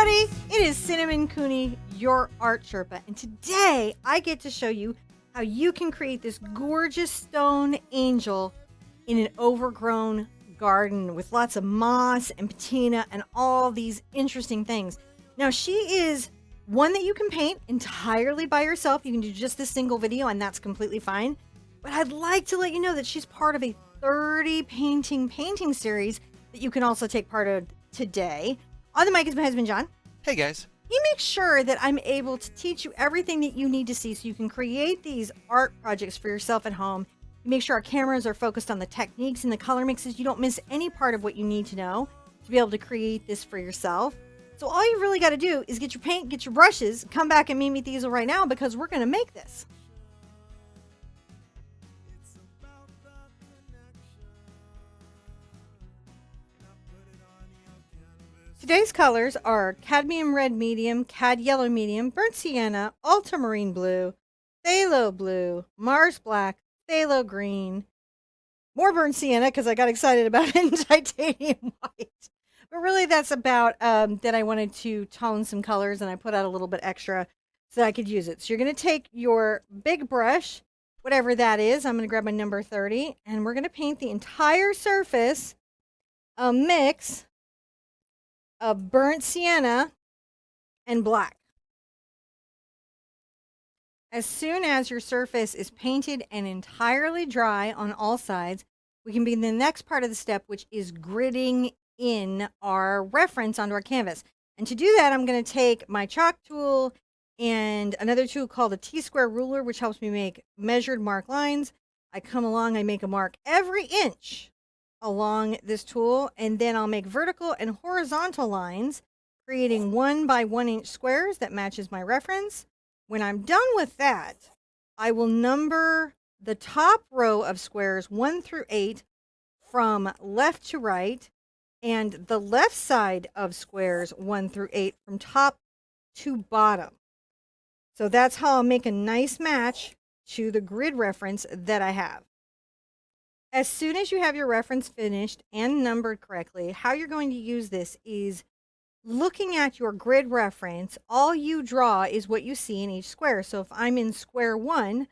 everybody, it is Cinnamon Cooney, your Art Sherpa, and today I get to show you how you can create this gorgeous stone angel in an overgrown garden with lots of moss and patina and all these interesting things. Now she is one that you can paint entirely by yourself. You can do just this single video and that's completely fine. But I'd like to let you know that she's part of a 30 painting series that you can also take part of today. On the mic is my husband, John. Hey guys. He makes sure that I'm able to teach you everything that you need to see so you can create these art projects for yourself at home. Make sure our cameras are focused on the techniques and the color mixes. You don't miss any part of what you need to know to be able to create this for yourself. So all you really got to do is get your paint, get your brushes, come back and meet me at the easel right now because we're going to make this. Today's colors are cadmium red medium, cad yellow medium, burnt sienna, ultramarine blue, phthalo blue, Mars black, phthalo green, more burnt sienna because I got excited about it, and titanium white. But really that's about that I wanted to tone some colors and I put out a little bit extra so that I could use it. So you're going to take your big brush, whatever that is, I'm going to grab my number 30, and we're going to paint the entire surface a mix of burnt sienna and black. As soon as your surface is painted and entirely dry on all sides, we can begin the next part of the step, which is gridding in our reference onto our canvas. And to do that, I'm going to take my chalk tool and another tool called a T-square ruler, which helps me make measured mark lines. I come along, I make a mark every inch along this tool, and then I'll make vertical and horizontal lines, creating 1 by 1 inch squares that matches my reference. When I'm done with that, I will number the top row of squares 1 through 8 from left to right, and the left side of squares 1 through 8 from top to bottom. So that's how I'll make a nice match to the grid reference that I have. As soon as you have your reference finished and numbered correctly, how you're going to use this is looking at your grid reference. All you draw is what you see in each square. So if I'm in square 1,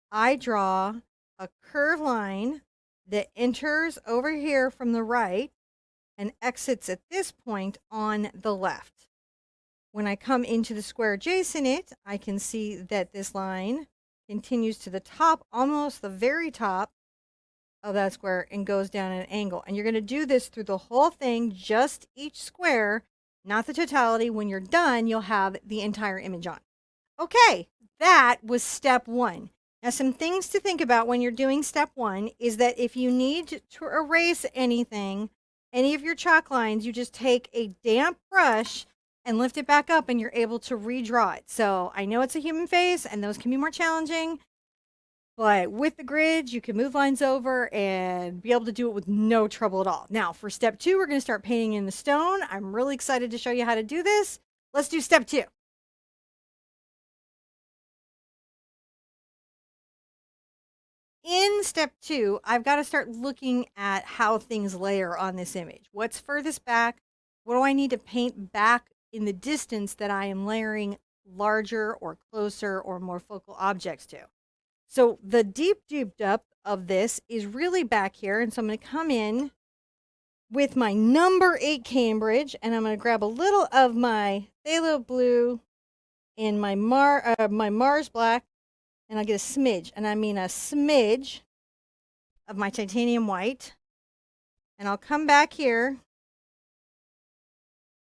I draw a curved line that enters over here from the right and exits at this point on the left. When I come into the square adjacent it, I can see that this line continues to the top, almost the very top of that square, and goes down at an angle. And you're going to do this through the whole thing, just each square, not the totality. When you're done, you'll have the entire image on. Okay, that was step 1. Now, some things to think about when you're doing step 1 is that if you need to erase anything, any of your chalk lines, you just take a damp brush and lift it back up and you're able to redraw it. So I know it's a human face and those can be more challenging, but with the grids, you can move lines over and be able to do it with no trouble at all. Now, for step 2, we're going to start painting in the stone. I'm really excited to show you how to do this. Let's do step 2. In step 2, I've got to start looking at how things layer on this image. What's furthest back? What do I need to paint back in the distance that I am layering larger or closer or more focal objects to? So the deep depth of this is really back here. And so I'm going to come in with my number 8 Cambridge, and I'm going to grab a little of my phthalo blue and my Mars black, and I'll get a smidge, and I mean a smidge of my titanium white. And I'll come back here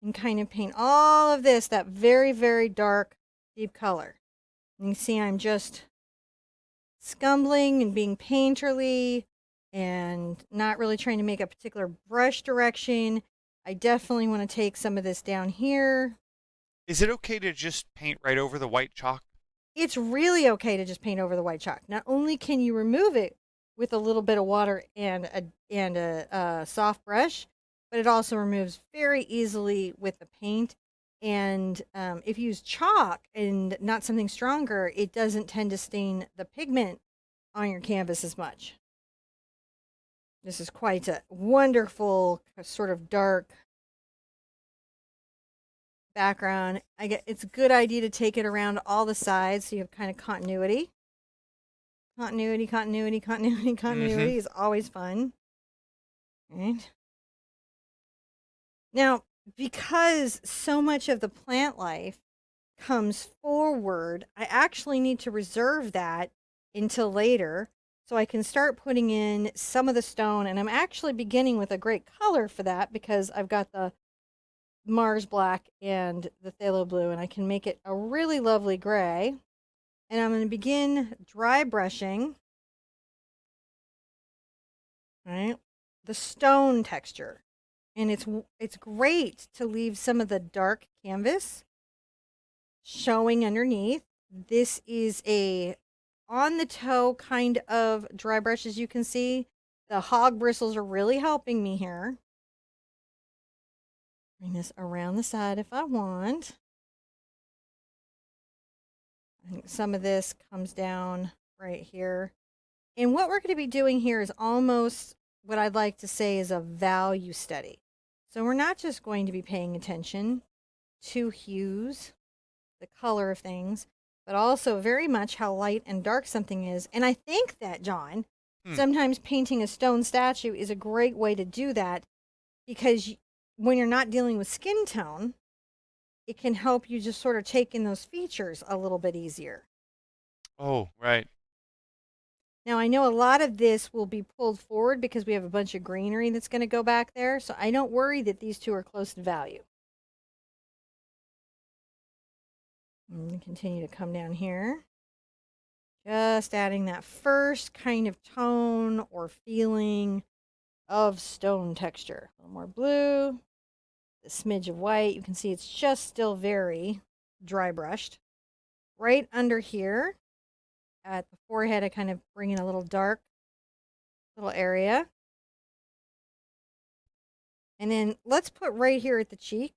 and kind of paint all of this, that very, very dark, deep color. And you can see I'm just scumbling and being painterly and not really trying to make a particular brush direction. I definitely want to take some of this down here. Is it okay to just paint right over the white chalk? It's really okay to just paint over the white chalk. Not only can you remove it with a little bit of water and a soft brush, but it also removes very easily with the paint. And if you use chalk and not something stronger, it doesn't tend to stain the pigment on your canvas as much. This is quite a wonderful sort of dark background. It's a good idea to take it around all the sides so you have kind of continuity. Continuity, continuity, continuity, Mm-hmm. continuity is always fun. Right? Now, because so much of the plant life comes forward, I actually need to reserve that until later so I can start putting in some of the stone. And I'm actually beginning with a great color for that because I've got the Mars black and the phthalo blue, and I can make it a really lovely gray. And I'm going to begin dry brushing, right, the stone texture. And it's great to leave some of the dark canvas showing underneath. This is a on the toe kind of dry brush, as you can see. The hog bristles are really helping me here. Bring this around the side if I want. I think some of this comes down right here. And what we're going to be doing here is almost what I'd like to say is a value study. So we're not just going to be paying attention to hues, the color of things, but also very much how light and dark something is. And I think that, John, Hmm. sometimes painting a stone statue is a great way to do that because when you're not dealing with skin tone, it can help you just sort of take in those features a little bit easier. Oh, right. Now, I know a lot of this will be pulled forward because we have a bunch of greenery that's going to go back there, so I don't worry that these two are close to value. I'm going to continue to come down here. Just adding that first kind of tone or feeling of stone texture. A little more blue, a smidge of white. You can see it's just still very dry brushed. Right under here at the forehead, I kind of bring in a little dark little area. And then let's put right here at the cheek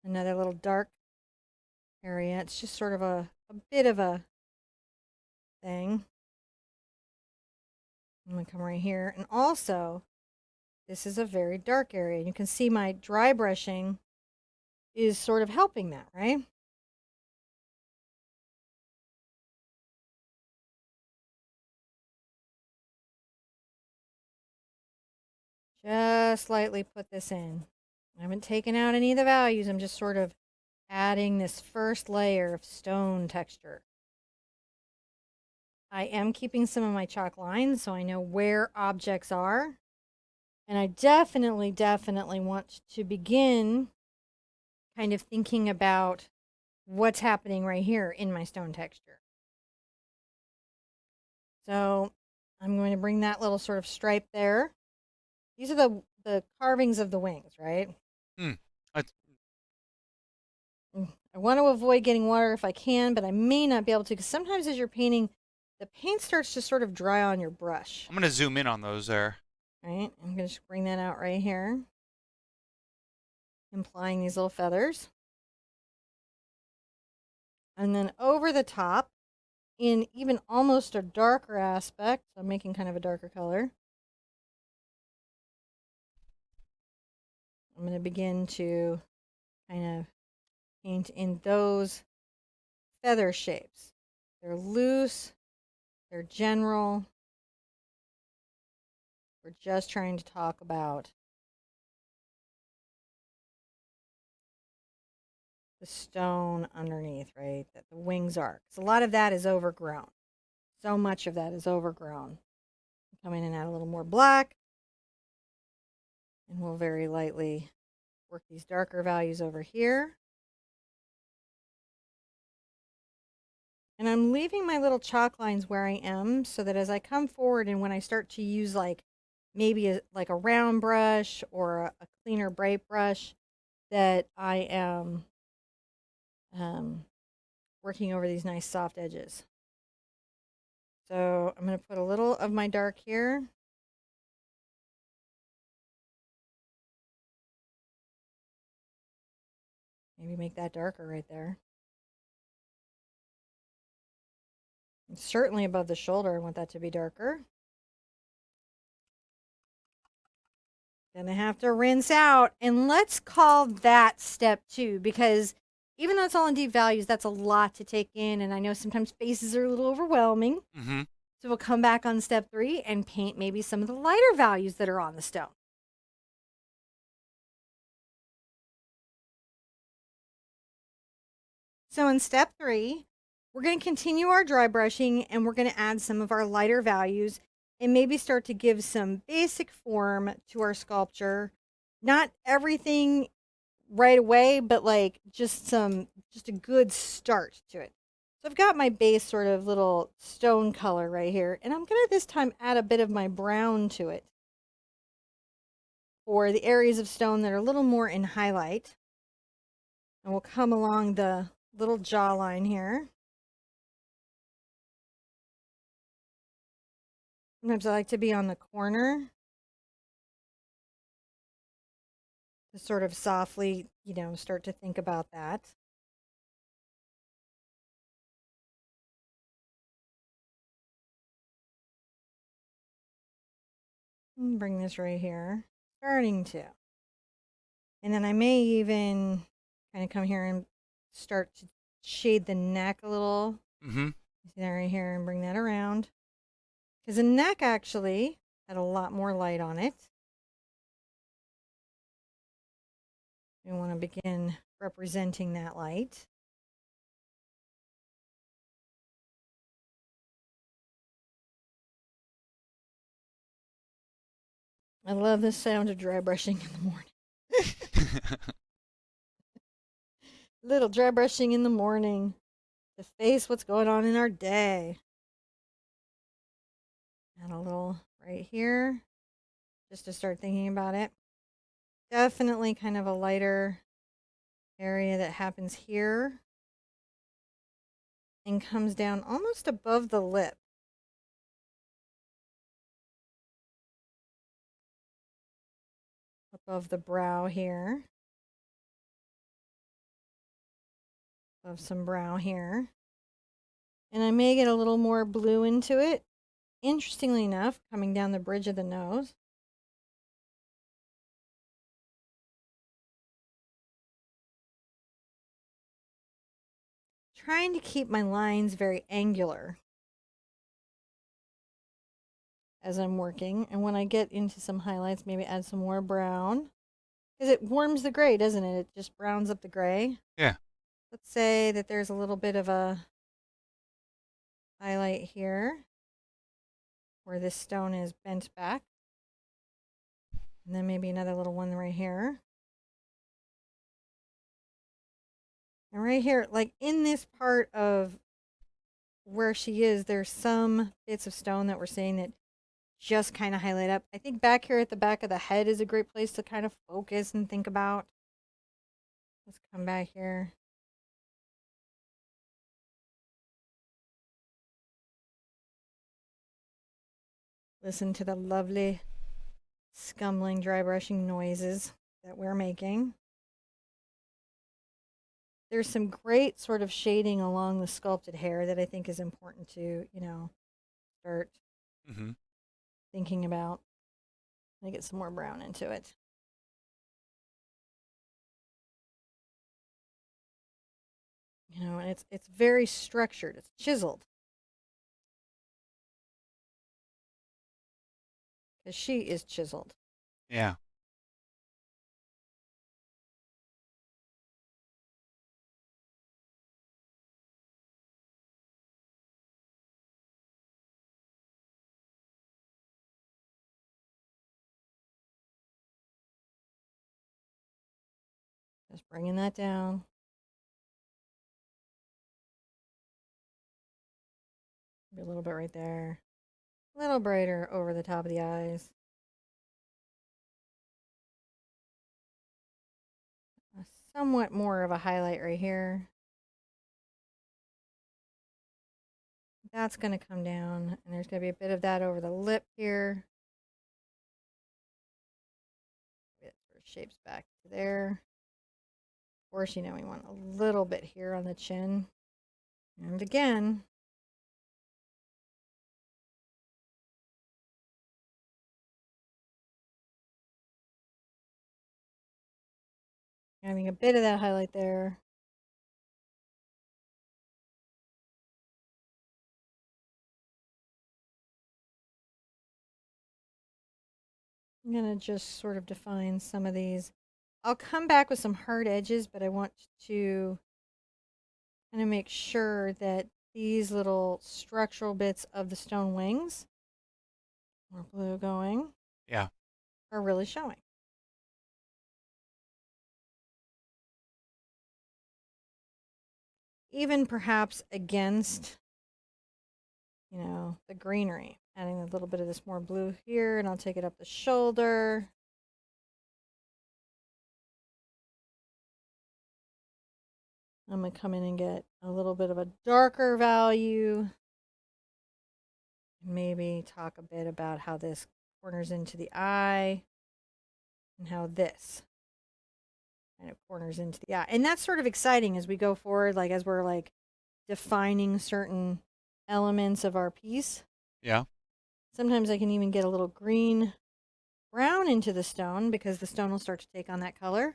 another little dark area. It's just sort of a bit of a thing. I'm going to come right here. And also, this is a very dark area. You can see my dry brushing is sort of helping that, right? Just lightly put this in. I haven't taken out any of the values. I'm just sort of adding this first layer of stone texture. I am keeping some of my chalk lines so I know where objects are. And I definitely, definitely want to begin kind of thinking about what's happening right here in my stone texture. So I'm going to bring that little sort of stripe there. These are the carvings of the wings, right? Hmm. That's, I want to avoid getting water if I can, but I may not be able to because sometimes as you're painting, the paint starts to sort of dry on your brush. I'm gonna zoom in on those there. Right? I'm going to just bring that out right here, implying these little feathers. And then over the top, in even almost a darker aspect, so I'm making kind of a darker color, I'm going to begin to kind of paint in those feather shapes. They're loose, they're general. We're just trying to talk about the stone underneath, right? That the wings are. Because a lot of that is overgrown. So much of that is overgrown. Come in and add a little more black. And we'll very lightly work these darker values over here. And I'm leaving my little chalk lines where I am so that as I come forward and when I start to use like maybe like a round brush or a cleaner bright brush, that I am working over these nice soft edges. So I'm going to put a little of my dark here. Maybe make that darker right there. And certainly above the shoulder, I want that to be darker. Gonna have to rinse out. And let's call that step 2, because even though it's all in deep values, that's a lot to take in. And I know sometimes faces are a little overwhelming. Mm-hmm. So we'll come back on step 3 and paint maybe some of the lighter values that are on the stone. So in step 3, we're going to continue our dry brushing and we're going to add some of our lighter values and maybe start to give some basic form to our sculpture. Not everything right away, but like just a good start to it. So I've got my base sort of little stone color right here, and I'm going to this time add a bit of my brown to it for the areas of stone that are a little more in highlight. And we'll come along the little jawline here. Sometimes I like to be on the corner to sort of softly, start to think about that. Bring this right here, starting to. And then I may even kind of come here and start to shade the neck a little. Mm-hmm. See that right here, and bring that around. Because the neck actually had a lot more light on it. We want to begin representing that light. I love the sound of dry brushing in the morning. Little dry brushing in the morning to face what's going on in our day. Add a little right here just to start thinking about it. Definitely kind of a lighter area that happens here and comes down almost above the lip. Above the brow here. Above some brow here. And I may get a little more blue into it. Interestingly enough, coming down the bridge of the nose. Trying to keep my lines very angular as I'm working. And when I get into some highlights, maybe add some more brown. Because it warms the gray, doesn't it? It just browns up the gray. Yeah. Let's say that there's a little bit of a highlight here where this stone is bent back. And then maybe another little one right here. And right here, like in this part of where she is, there's some bits of stone that we're seeing that just kind of highlight up. I think back here at the back of the head is a great place to kind of focus and think about. Let's come back here. Listen to the lovely scumbling dry brushing noises that we're making. There's some great sort of shading along the sculpted hair that I think is important to, start thinking about. Let me get some more brown into it. And it's very structured. It's chiseled. Because she is chiseled. Yeah. Just bringing that down. Maybe a little bit right there. A little brighter over the top of the eyes. Somewhat more of a highlight right here. That's going to come down, and there's going to be a bit of that over the lip here. It sort of shapes back to there. Of course, we want a little bit here on the chin. And again, Adding a bit of that highlight there. I'm going to just sort of define some of these. I'll come back with some hard edges, but I want to kind of make sure that these little structural bits of the stone wings, more blue going, Yeah. are really showing. Even perhaps against, the greenery. Adding a little bit of this more blue here, and I'll take it up the shoulder. I'm going to come in and get a little bit of a darker value. Maybe talk a bit about how this corners into the eye and how this kind of corners into the eye. And that's sort of exciting as we go forward, like as we're like defining certain elements of our piece. Yeah. Sometimes I can even get a little green brown into the stone because the stone will start to take on that color.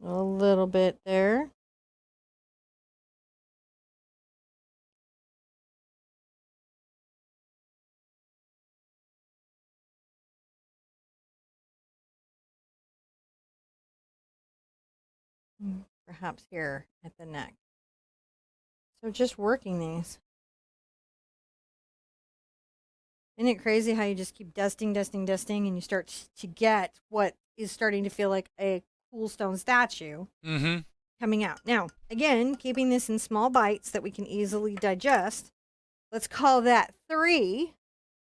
A little bit there. Perhaps here at the neck. So just working these. Isn't it crazy how you just keep dusting, and you start to get what is starting to feel like a cool stone statue coming out. Now, again, keeping this in small bites that we can easily digest. Let's call that 3,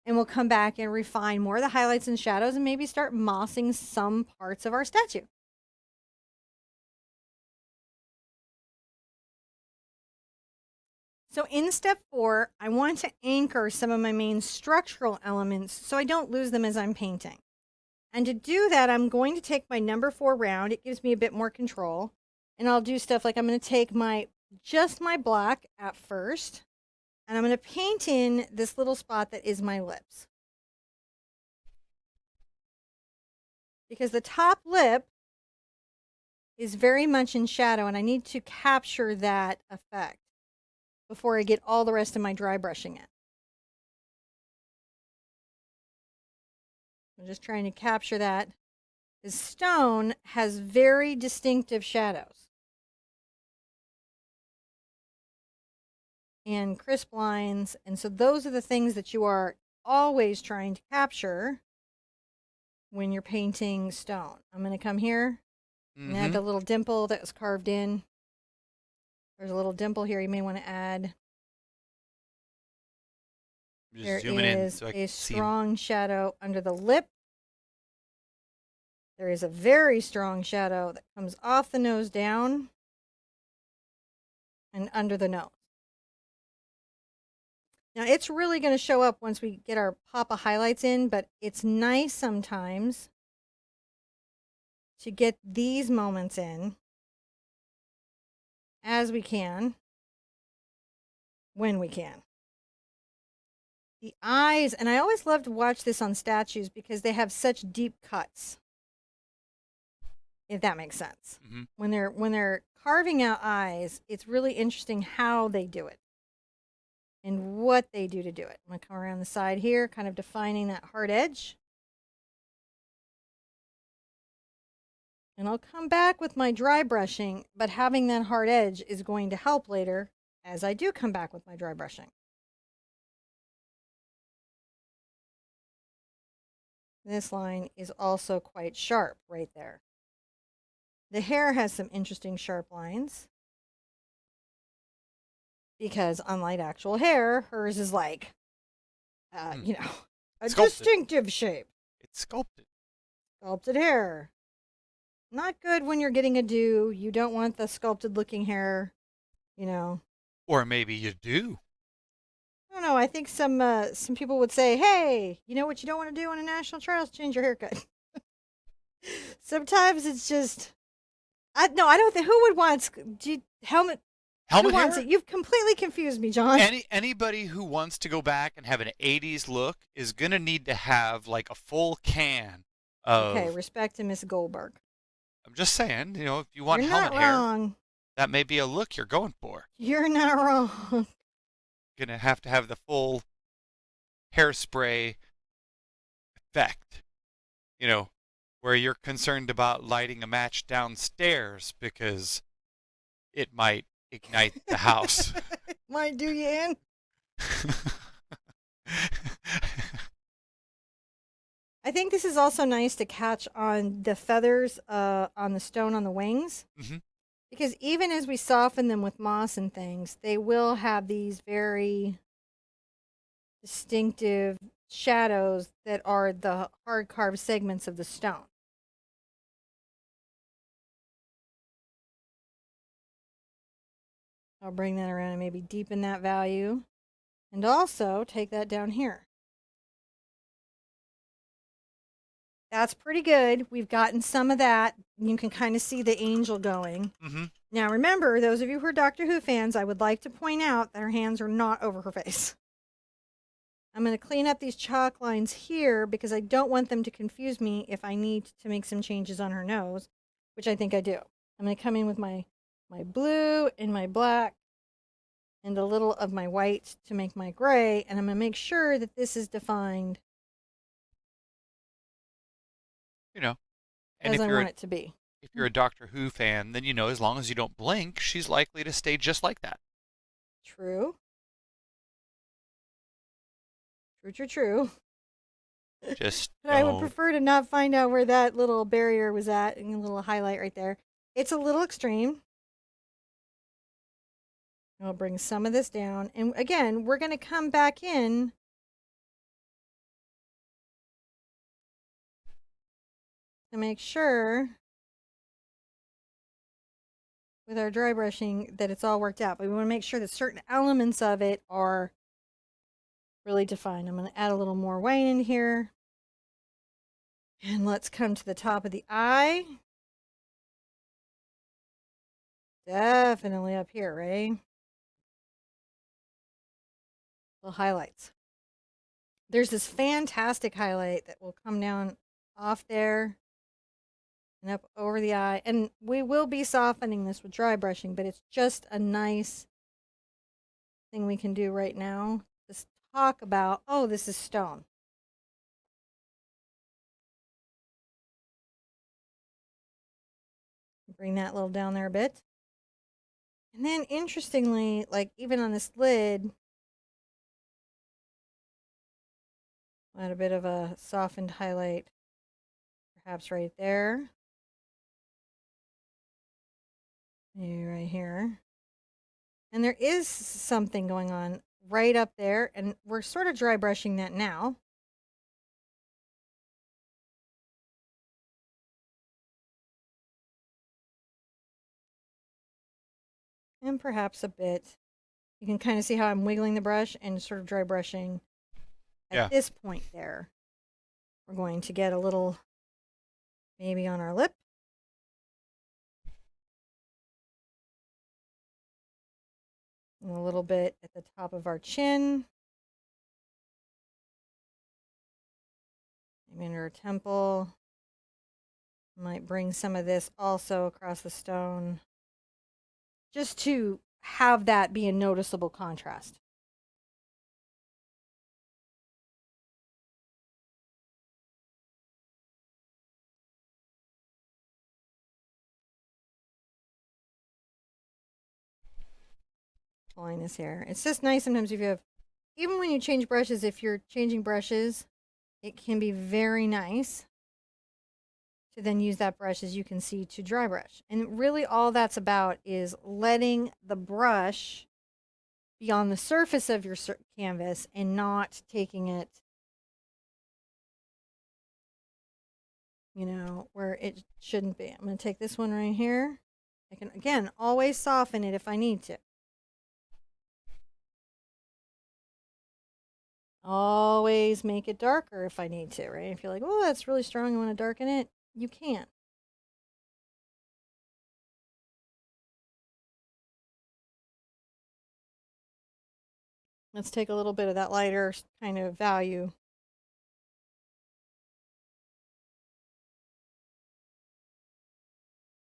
and we'll come back and refine more of the highlights and shadows and maybe start mossing some parts of our statue. So in step 4, I want to anchor some of my main structural elements so I don't lose them as I'm painting. And to do that, I'm going to take my number 4 round. It gives me a bit more control. And I'll do stuff like I'm going to take just my black at first, and I'm going to paint in this little spot that is my lips. Because the top lip is very much in shadow, and I need to capture that effect before I get all the rest of my dry brushing in. I'm just trying to capture that. This stone has very distinctive shadows and crisp lines, and so those are the things that you are always trying to capture when you're painting stone. I'm going to come here and add the little dimple that was carved in. There's a little dimple here you may want to add. There is so a strong shadow under the lip. There is a very strong shadow that comes off the nose down and under the nose. Now, it's really going to show up once we get our pop of highlights in, but it's nice sometimes to get these moments in as we can, when we can. The eyes, and I always love to watch this on statues because they have such deep cuts, if that makes sense. When they're carving out eyes, it's really interesting how they do it and what they do to do it. I'm going to come around the side here, kind of defining that hard edge. And I'll come back with my dry brushing, but having that hard edge is going to help later as I do come back with my dry brushing. This line is also quite sharp right there. The hair has some interesting sharp lines because unlike actual hair, hers is like, a Sculpted. distinctive shape. It's sculpted. Sculpted hair. Not good when you're getting a do. You don't want the sculpted looking hair, Or maybe you do. I don't know. I think some people would say, hey, you know what you don't want to do on a national trial is change your haircut. Sometimes it's just No, I don't think who would want helmet. Who Helmet wants it? hair? You've completely confused me, John. Anybody who wants to go back and have an 80s look is going to need to have like a full can Okay, of, respect to Miss Goldberg. I'm just saying, if you You're want not helmet hair, wrong. that may be a look you're going for. You're not wrong. Going to have the full hairspray effect, you know, where you're concerned about lighting a match downstairs because it might ignite the house. Might do you in. I think this is also nice to catch on the feathers on the stone on the wings. hmm Because even as we soften them with moss and things, they will have these very distinctive shadows that are the hard carved segments of the stone. I'll bring that around and maybe deepen that value. And also take that down here. That's pretty good. We've gotten some of that. You can kind of see the angel going. hmm Now remember, those of you who are Doctor Who fans, I would like to point out that her hands are not over her face. I'm going to clean up these chalk lines here because I don't want them to confuse me if I need to make some changes on her nose, which I think I do. I'm going to come in with my blue and my black and a little of my white to make my gray, and I'm going to make sure that this is defined You know, and as I want it to be. if you're a Doctor Who fan, then as long as you don't blink, she's likely to stay just like that. True. True, true, true. Just But I would prefer to not find out where that little barrier was at and a little highlight right there. It's a little extreme. I'll bring some of this down. And again, we're going to come back in to make sure with our dry brushing that it's all worked out. But we want to make sure that certain elements of it are really defined. I'm going to add a little more white in here. And let's come to the top of the eye. Definitely up here, right? Little highlights. There's this fantastic highlight that will come down off there and up over the eye. And we will be softening this with dry brushing, but it's just a nice thing we can do right now. Just talk about, oh, this is stone. Bring that little down there a bit. And then interestingly, like even on this lid, add a bit of a softened highlight, perhaps right there. Maybe right here. And there is something going on right up there, and we're sort of dry brushing that now. And perhaps a bit. You can kind of see how I'm wiggling the brush and sort of dry brushing at this point there. We're going to get a little maybe on our lip. And a little bit at the top of our chin. Maybe under our temple. Might bring some of this also across the stone. Just to have that be a noticeable contrast. Line this here. It's just nice sometimes if you have, even when you change brushes, if you're changing brushes, it can be very nice to then use that brush, as you can see, to dry brush. And really all that's about is letting the brush be on the surface of your canvas and not taking it, where it shouldn't be. I'm going to take this one right here. I can, again, always soften it if I need to. Always make it darker if I need to, right? If you're like, oh, that's really strong, I want to darken it, you can. Let's take a little bit of that lighter kind of value.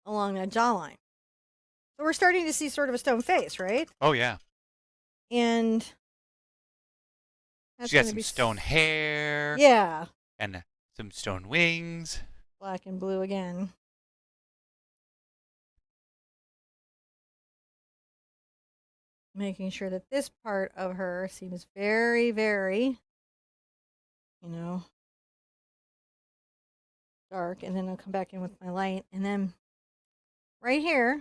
Along that jawline. So we're starting to see sort of a stone face, right? Oh, yeah. And that's She got going to some be stone hair. Yeah. And some stone wings. Black and blue again. Making sure that this part of her seems very, very, dark. And then I'll come back in with my light. And then right here,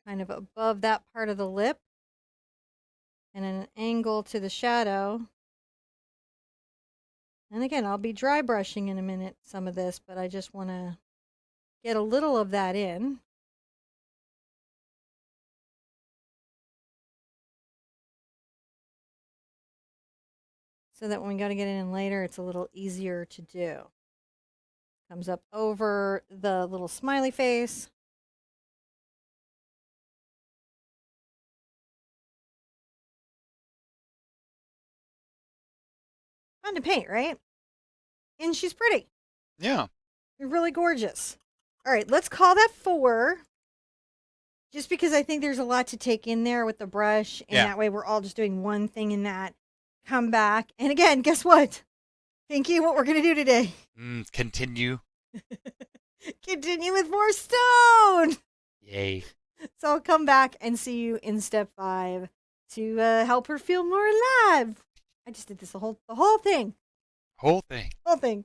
kind of above that part of the lip, and an angle to the shadow. And again, I'll be dry brushing in a minute some of this, but I just want to get a little of that in. So that when we got to get it in later, it's a little easier to do. Comes up over the little smiley face. Fun to paint, right? And she's pretty. Yeah. Really gorgeous. All right, let's call that 4. Just because I think there's a lot to take in there with the brush. And that way we're all just doing one thing in that. Come back. And again, guess what? Pinky, what we're going to do today. Continue. Continue with more stone. Yay. So I'll come back and see you in step 5 to help her feel more alive. I just did this the whole thing. Whole thing.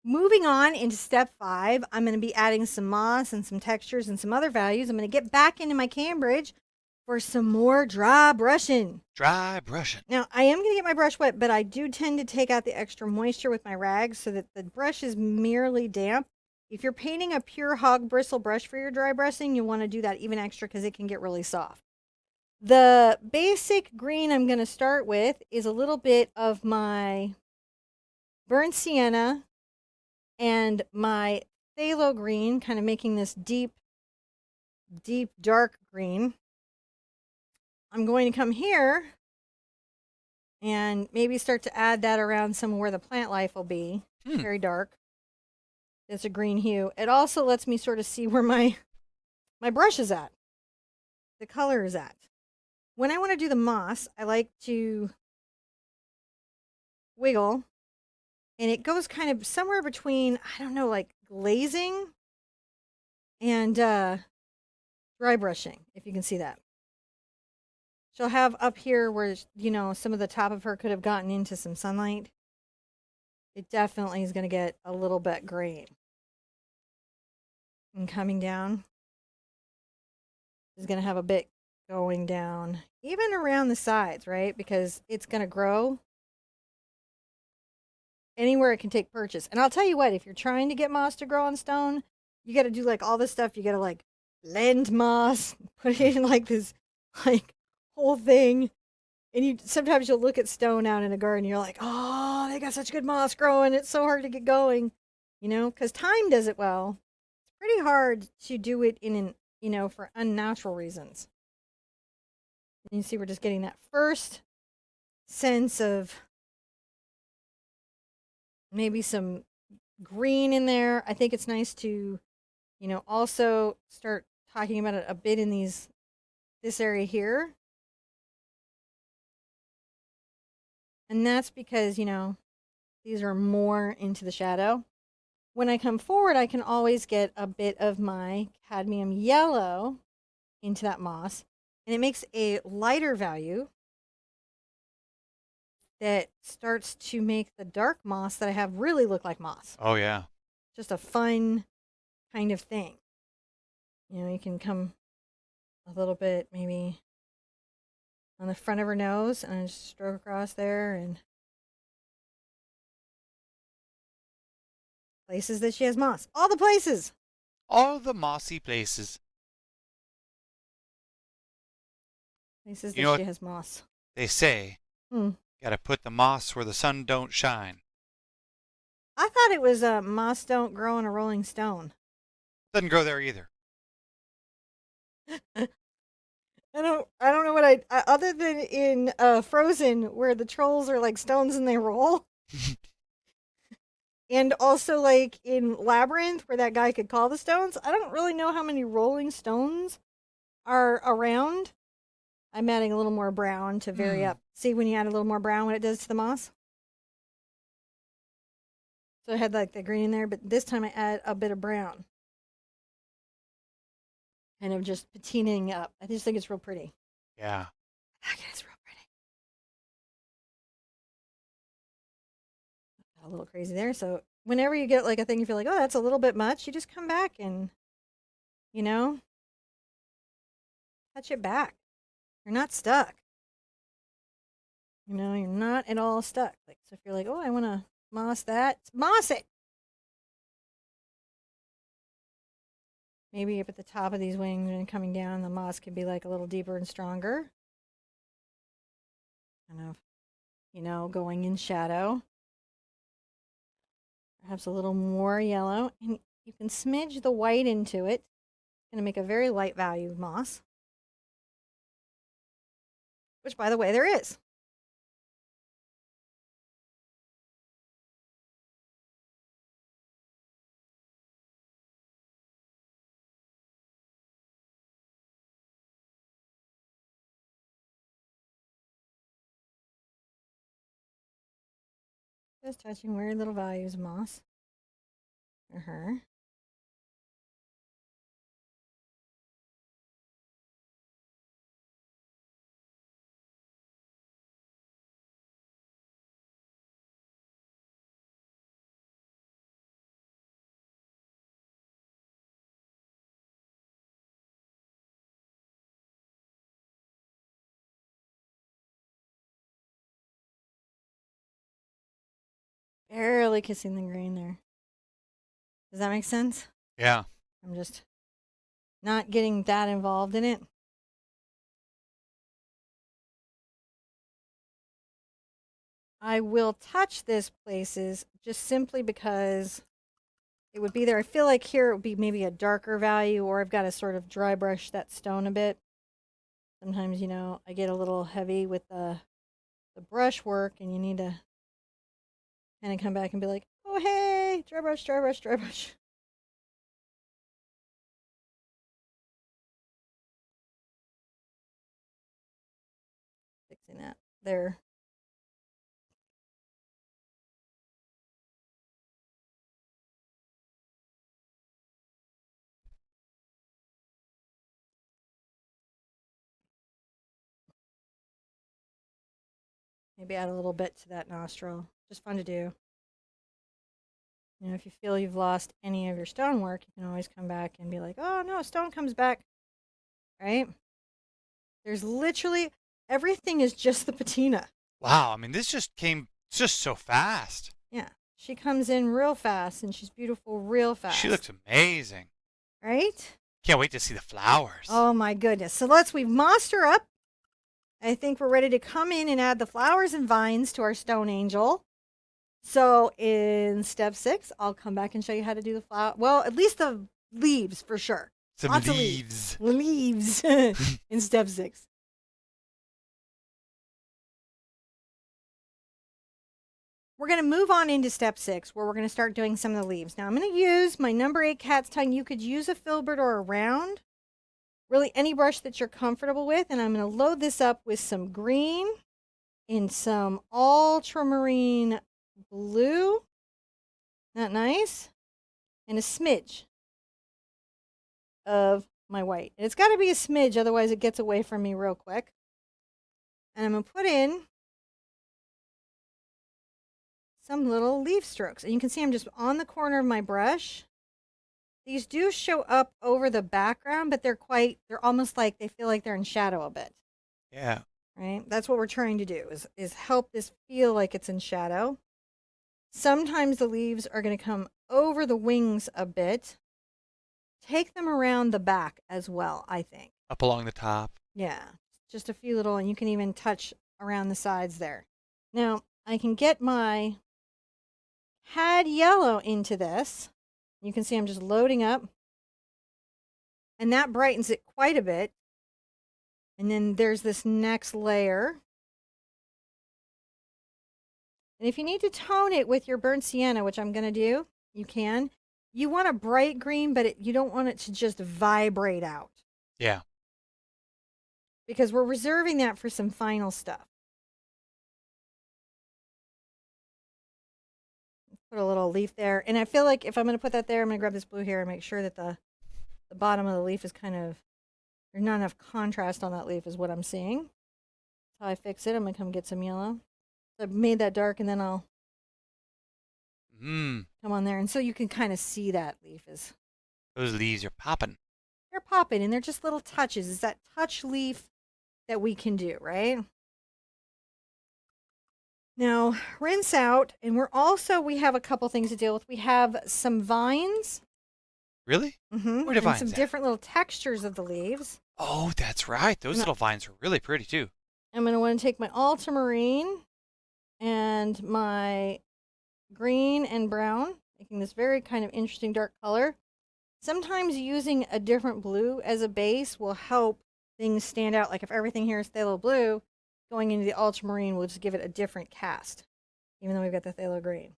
Moving on into step 5, I'm going to be adding some moss and some textures and some other values. I'm going to get back into my Cambridge for some more dry brushing. Dry brushing. Now, I am going to get my brush wet, but I do tend to take out the extra moisture with my rags so that the brush is merely damp. If you're painting a pure hog bristle brush for your dry brushing, you want to do that even extra because it can get really soft. The basic green I'm going to start with is a little bit of my burnt sienna and my phthalo green, kind of making this deep, deep, dark green. I'm going to come here and maybe start to add that around some where the plant life will be. Very dark. It's a green hue. It also lets me sort of see where my brush is at. The color is at. When I want to do the moss, I like to wiggle. And it goes kind of somewhere between, I don't know, like glazing and dry brushing, if you can see that. She'll have up here where, some of the top of her could have gotten into some sunlight. It definitely is going to get a little bit green. And coming down is going to have a bit going down, even around the sides, right? Because it's going to grow anywhere it can take purchase. And I'll tell you what, if you're trying to get moss to grow on stone, you got to do like all this stuff. You got to like blend moss, put it in like this like whole thing. And sometimes you'll look at stone out in a garden, and you're like, oh, they got such good moss growing. It's so hard to get going, because time does it well. It's pretty hard to do it for unnatural reasons. And you see, we're just getting that first sense of maybe some green in there. I think it's nice to, also start talking about it a bit in this area here. And that's because, these are more into the shadow. When I come forward, I can always get a bit of my cadmium yellow into that moss. And it makes a lighter value that starts to make the dark moss that I have really look like moss. Oh, yeah. Just a fun kind of thing. You can come a little bit maybe on the front of her nose and just stroke across there and places that she has moss. All the places. All the mossy places. Places that she has moss. They say, gotta put the moss where the sun don't shine. I thought it was moss don't grow on a rolling stone. Doesn't grow there either. I don't know what other than in Frozen where the trolls are like stones and they roll. And also like in Labyrinth where that guy could call the stones. I don't really know how many rolling stones are around. I'm adding a little more brown to vary up. See when you add a little more brown what it does to the moss? So I had like the green in there, but this time I add a bit of brown. Kind of just patinaing up. I just think it's real pretty. Yeah. It's real pretty. A little crazy there. So whenever you get like a thing you feel like, oh, that's a little bit much, you just come back and, you know, touch it back. You're not stuck. You know, you're not at all stuck. Like, so if you're like, oh, I want to moss that, moss it. Maybe up at the top of these wings and coming down, the moss could be like a little deeper and stronger. Kind of, you know, going in shadow. Perhaps a little more yellow. And you can smidge the white into it. It's going to make a very light value moss. Which, by the way, there is. Just touching weird little values of moss for her. Barely kissing the green there. Does that make sense? Yeah. I'm just not getting that involved in it. I will touch this places just simply because it would be there. I feel like here it would be maybe a darker value, or I've got to sort of dry brush that stone a bit. Sometimes, you know, I get a little heavy with the brush work and you need to kind of come back and be like, oh, hey, dry brush, dry brush, dry brush. Fixing that there. Maybe add a little bit to that nostril. Just fun to do. You know, if you feel you've lost any of your stonework, you can always come back and be like, oh no, stone comes back. Right? There's literally everything is just the patina. Wow. I mean, this just came just so fast. Yeah. She comes in real fast and she's beautiful real fast. She looks amazing. Right? Can't wait to see the flowers. Oh my goodness. So we've mossed her up. I think we're ready to come in and add the flowers and vines to our stone angel. So in step 6, I'll come back and show you how to do the flower. Well, at least the leaves for sure. Some Lots leaves. Of leaves in step 6. We're going to move on into step 6 where we're going to start doing some of the leaves. Now I'm going to use my number 8 cat's tongue. You could use a filbert or a round. Really any brush that you're comfortable with. And I'm going to load this up with some green and some ultramarine blue. Not nice? And a smidge of my white. And it's got to be a smidge, otherwise it gets away from me real quick. And I'm going to put in some little leaf strokes. And you can see I'm just on the corner of my brush. These do show up over the background, but they're almost like they feel like they're in shadow a bit. Yeah. Right? That's what we're trying to do is help this feel like it's in shadow. Sometimes the leaves are going to come over the wings a bit. Take them around the back as well, I think. Up along the top. Yeah. Just a few little, and you can even touch around the sides there. Now, I can get my had yellow into this. You can see I'm just loading up And that brightens it quite a bit. And then there's this next layer. And if you need to tone it with your burnt sienna, which I'm going to do, you can. You want a bright green, but you don't want it to just vibrate out. Yeah. Because we're reserving that for some final stuff. Put a little leaf there. And I feel like if I'm going to put that there, I'm going to grab this blue here and make sure that the bottom of the leaf is kind of, there's not enough contrast on that leaf is what I'm seeing. That's how I fix it. I'm going to come get some yellow. So I've made that dark, and then I'll come on there. And so you can kind of see that leaf is. Those leaves are popping. They're popping, and they're just little touches. It's that touch leaf that we can do, right? Now, rinse out, and we have a couple things to deal with. We have some vines. Really? Mm-hmm. Where do vines some at? different little textures of the leaves. Oh, that's right. Those little vines are really pretty, too. I'm going to want to take my ultramarine and my green and brown, making this very kind of interesting dark color. Sometimes using a different blue as a base will help things stand out. Like if everything here is phthalo blue, going into the ultramarine will just give it a different cast, even though we've got the phthalo green.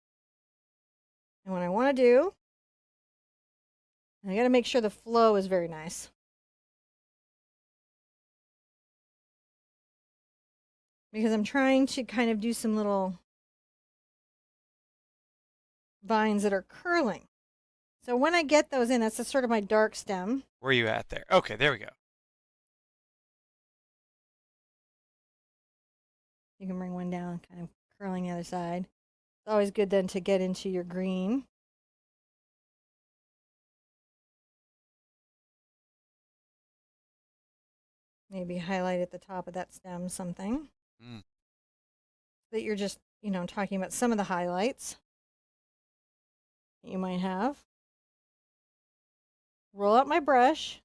And what I want to do, I got to make sure the flow is very nice. Because I'm trying to kind of do some little vines that are curling. So when I get those in, that's sort of my dark stem. Where are you at there? Okay, there we go. You can bring one down, kind of curling the other side. It's always good then to get into your green. Maybe highlight at the top of that stem something. That you're just, talking about some of the highlights that you might have. Roll out my brush.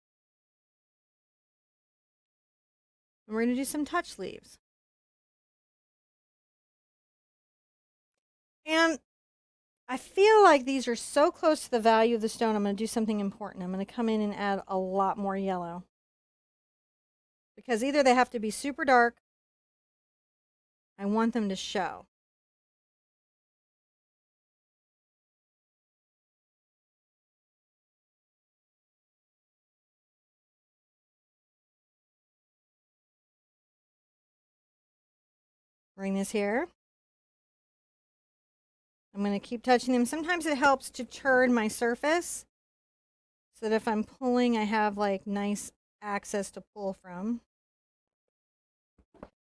And we're going to do some touch leaves. And I feel like these are so close to the value of the stone, I'm going to do something important. I'm going to come in and add a lot more yellow. Because either they have to be super dark, I want them to show. Bring this here. I'm going to keep touching them. Sometimes it helps to turn my surface so that if I'm pulling, I have like nice access to pull from.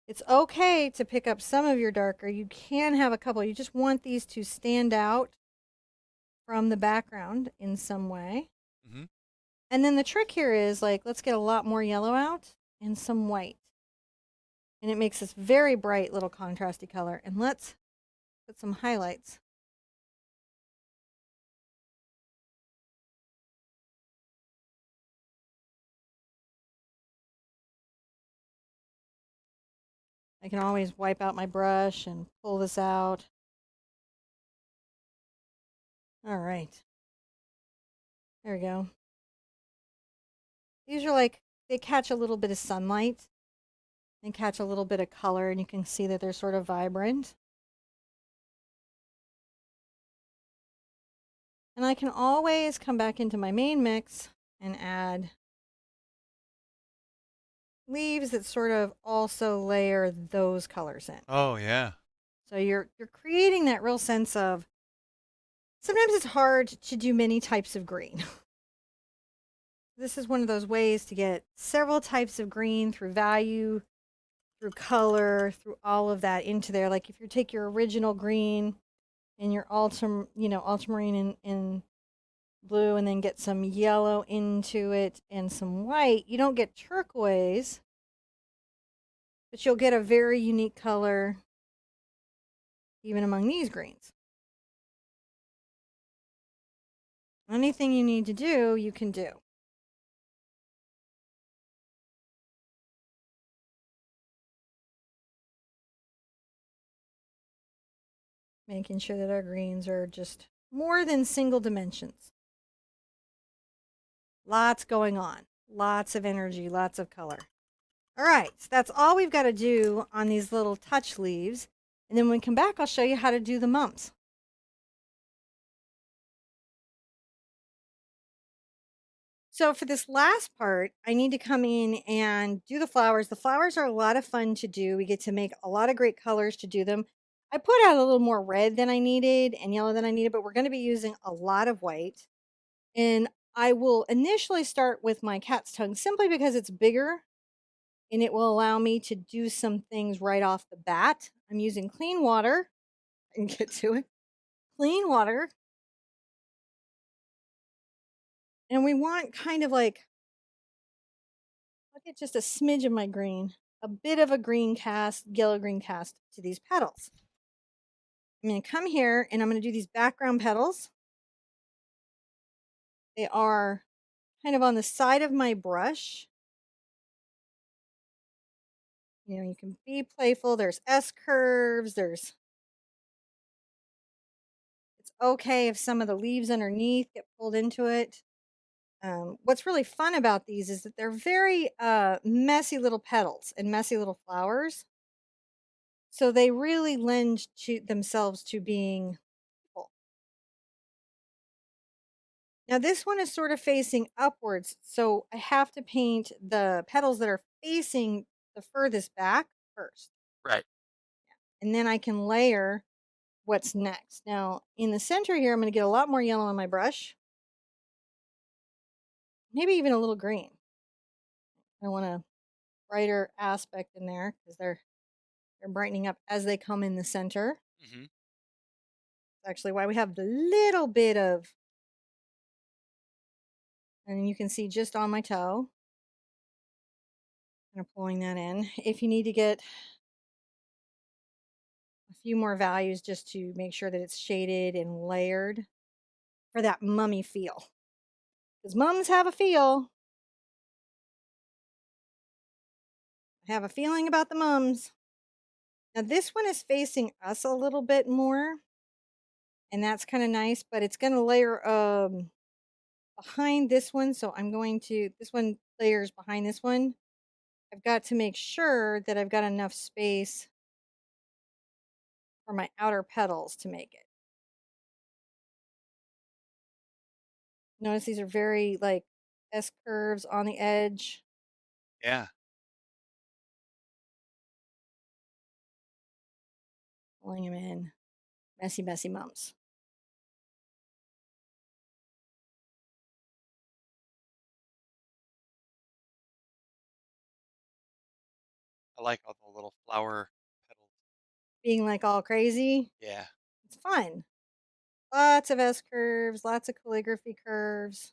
It's okay to pick up some of your darker. You can have a couple. You just want these to stand out from the background in some way. Mm-hmm. And then the trick here is like, let's get a lot more yellow out and some white. And it makes this very bright little contrasty color. And let's put some highlights. I can always wipe out my brush and pull this out. All right. There we go. These are like, they catch a little bit of sunlight and catch a little bit of color, and you can see that they're sort of vibrant. And I can always come back into my main mix and add leaves that sort of also layer those colors in. Oh, yeah. So you're creating that real sense of, sometimes it's hard to do many types of green. This is one of those ways to get several types of green through value, through color, through all of that into there. Like if you take your original green and your ultramarine in blue and then get some yellow into it and some white, you don't get turquoise, but you'll get a very unique color even among these greens. Anything you need to do, you can do. Making sure that our greens are just more than single dimensions. Lots going on. Lots of energy, lots of color. All right, so that's all we've got to do on these little touch leaves. And then when we come back, I'll show you how to do the mums. So for this last part, I need to come in and do the flowers. The flowers are a lot of fun to do. We get to make a lot of great colors to do them. I put out a little more red than I needed and yellow than I needed, but we're going to be using a lot of white. And I will initially start with my cat's tongue simply because it's bigger and it will allow me to do some things right off the bat. I'm using clean water. I can get to it. Clean water. And we want kind of like, I'll get just a smidge of my green, a bit of a green cast, yellow green cast to these petals. I'm going to come here and I'm going to do these background petals. They are kind of on the side of my brush. You know, you can be playful. There's S curves. It's okay if some of the leaves underneath get pulled into it. What's really fun about these is that they're very messy little petals and messy little flowers. So they really lend to themselves to being full. Now this one is sort of facing upwards, so I have to paint the petals that are facing the furthest back first. Right. And then I can layer what's next. Now in the center here, I'm going to get a lot more yellow on my brush. Maybe even a little green. I want a brighter aspect in there because they're brightening up as they come in the center. Mm-hmm. That's actually why we have the little bit of, and you can see just on my toe, kind of pulling that in. If you need to get a few more values just to make sure that it's shaded and layered for that mummy feel. Because mums have a feel. I have a feeling about the mums. Now this one is facing us a little bit more. And that's kind of nice, but it's going to layer behind this one. So I'm going to, this one layers behind this one. I've got to make sure that I've got enough space for my outer petals to make it. Notice these are very like S curves on the edge. Yeah. Pulling them in. Messy, messy mums. I like all the little flower petals. Being like all crazy. Yeah. It's fun. Lots of S curves, lots of calligraphy curves.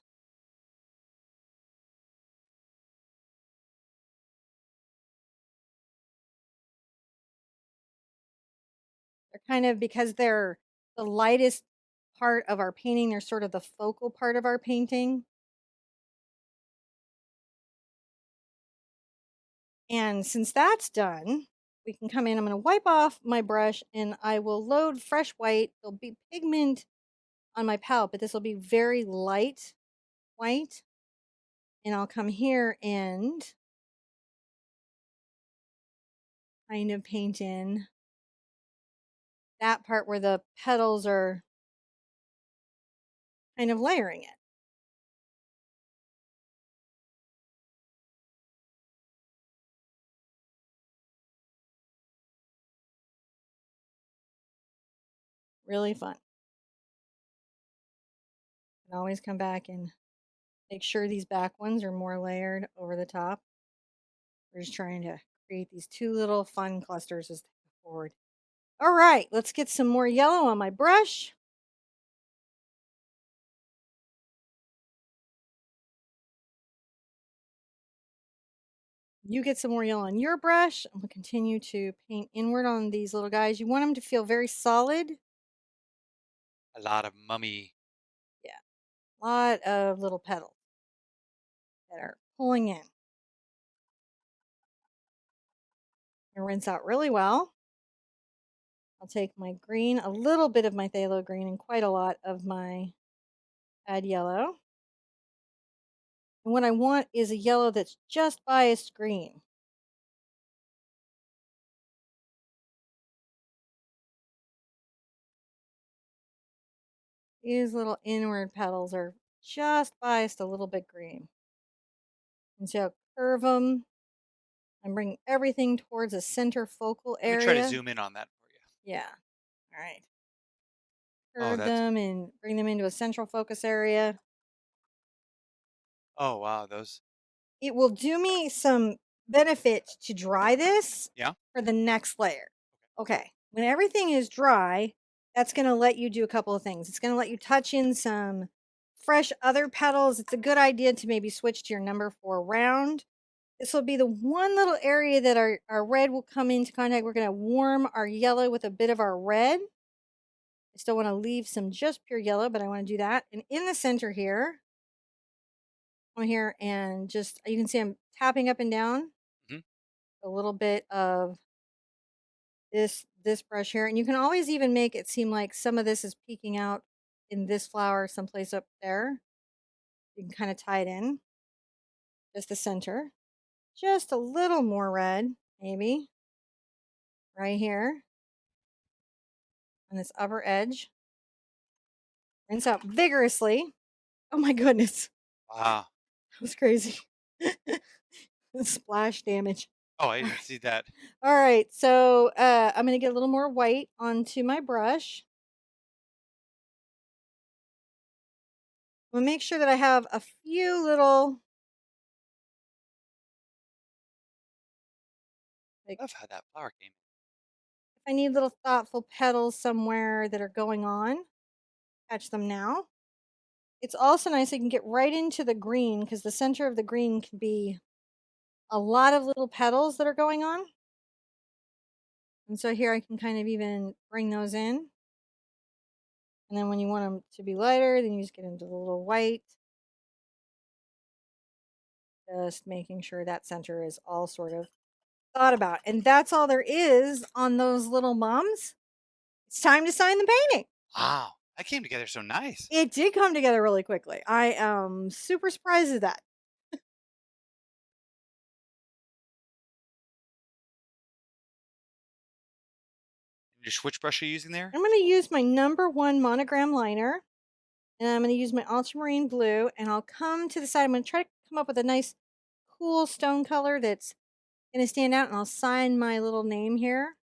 They're kind of, because they're the lightest part of our painting, they're sort of the focal part of our painting. And since that's done, we can come in. I'm going to wipe off my brush and I will load fresh white. There'll be pigment on my palette, but this will be very light white. And I'll come here and kind of paint in that part where the petals are kind of layering it. Really fun. And always come back and make sure these back ones are more layered over the top. We're just trying to create these two little fun clusters as they go forward. All right, let's get some more yellow on my brush. You get some more yellow on your brush. I'm going to continue to paint inward on these little guys. You want them to feel very solid. A lot of mummy. Yeah, a lot of little petals that are pulling in. And rinse out really well. I'll take my green, a little bit of my phthalo green, and quite a lot of my add yellow. And what I want is a yellow that's just biased green. These little inward petals are just biased a little bit green. And so I'll curve them and bring everything towards a center focal Let me try to area. zoom in on that for you. Yeah. All right. Oh, Curve them and bring them into a central focus area. oh wow, those. It will do me some benefit to dry this Yeah. for the next layer. Okay. When everything is dry, that's going to let you do a couple of things. It's going to let you touch in some fresh other petals. It's a good idea to maybe switch to your number 4 round. This will be the one little area that our red will come into contact. We're going to warm our yellow with a bit of our red. I still want to leave some just pure yellow, but I want to do that. And in the center here, on here, and just, you can see I'm tapping up and down Mhm. a little bit of this brush here. And you can always even make it seem like some of this is peeking out in this flower someplace up there. You can kind of tie it in, just the center. Just a little more red, maybe, right here on this upper edge. Rinse out vigorously. Oh my goodness, Wow. that was crazy. Splash damage. Oh, I didn't see that. All right, so I'm going to get a little more white onto my brush. I'm going to make sure that I have a few little, like, I love how that flower came. if I need little thoughtful petals somewhere that are going on, catch them now. It's also nice I can get right into the green because the center of the green can be a lot of little petals that are going on. And so here I can kind of even bring those in. And then when you want them to be lighter, then you just get into the little white. Just making sure that center is all sort of thought about. And that's all there is on those little mums. It's time to sign the painting. Wow, that came together so nice. It did come together really quickly. I am super surprised at that. Just which brush are you using there? I'm going to use my number 1 monogram liner. And I'm going to use my ultramarine blue. And I'll come to the side. I'm going to try to come up with a nice, cool stone color that's going to stand out. And I'll sign my little name here.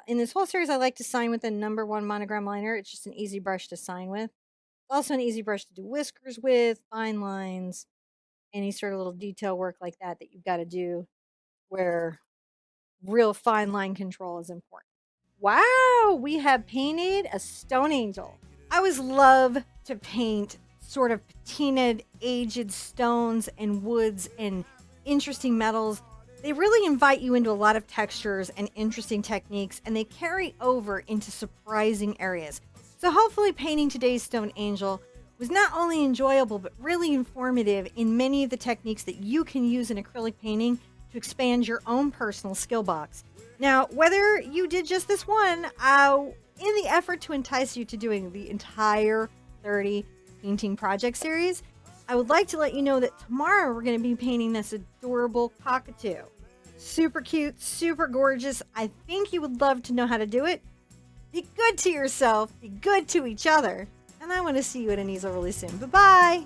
In this whole series, I like to sign with the number 1 monogram liner. It's just an easy brush to sign with. It's also an easy brush to do whiskers with, fine lines, any sort of little detail work like that that you've got to do where real fine line control is important. Wow, we have painted a stone angel. I always love to paint sort of patinaed, aged stones and woods and interesting metals. They really invite you into a lot of textures and interesting techniques, and they carry over into surprising areas. So hopefully painting today's stone angel was not only enjoyable, but really informative in many of the techniques that you can use in acrylic painting to expand your own personal skill box. Now, whether you did just this one, in the effort to entice you to doing the entire 30 painting project series, I would like to let you know that tomorrow we're going to be painting this adorable cockatoo. Super cute, super gorgeous. I think you would love to know how to do it. Be good to yourself, be good to each other, and I want to see you at an easel really soon. Bye-bye!